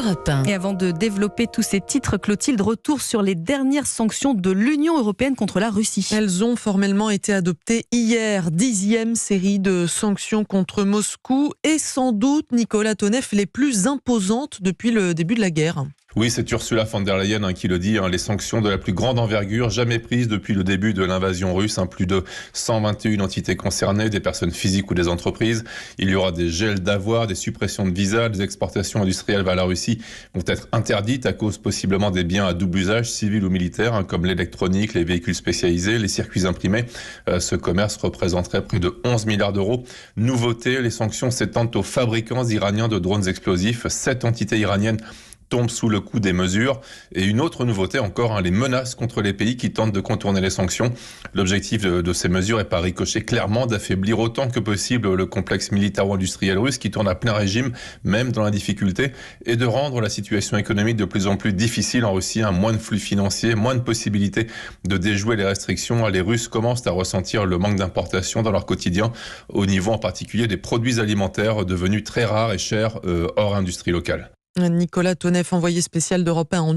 Europe 1. Et avant de développer tous ces titres, Clotilde, retour sur les dernières sanctions de l'Union européenne contre la Russie. Elles ont formellement été adoptées hier. 10e série de sanctions contre Moscou et sans doute, Nicolas Toneff, les plus imposantes depuis le début de la guerre. Oui, c'est Ursula von der Leyen qui le dit, les sanctions de la plus grande envergure jamais prises depuis le début de l'invasion russe. Plus de 121 entités concernées, des personnes physiques ou des entreprises. Il y aura des gels d'avoirs, des suppressions de visas, des exportations industrielles vers la Russie vont être interdites à cause possiblement des biens à double usage, civil ou militaire, comme l'électronique, les véhicules spécialisés, les circuits imprimés. Ce commerce représenterait près de 11 milliards d'euros. Nouveauté, les sanctions s'étendent aux fabricants iraniens de drones explosifs. 7 entités iraniennes tombent sous le coup des mesures. Et une autre nouveauté encore, les menaces contre les pays qui tentent de contourner les sanctions. L'objectif de ces mesures est par ricochet clairement d'affaiblir autant que possible le complexe militaro-industriel russe qui tourne à plein régime, même dans la difficulté, et de rendre la situation économique de plus en plus difficile en Russie. Moins de flux financiers, moins de possibilités de déjouer les restrictions. Les Russes commencent à ressentir le manque d'importation dans leur quotidien, au niveau en particulier des produits alimentaires devenus très rares et chers hors industrie locale. Nicolas Toneff, envoyé spécial d'Europe 1 en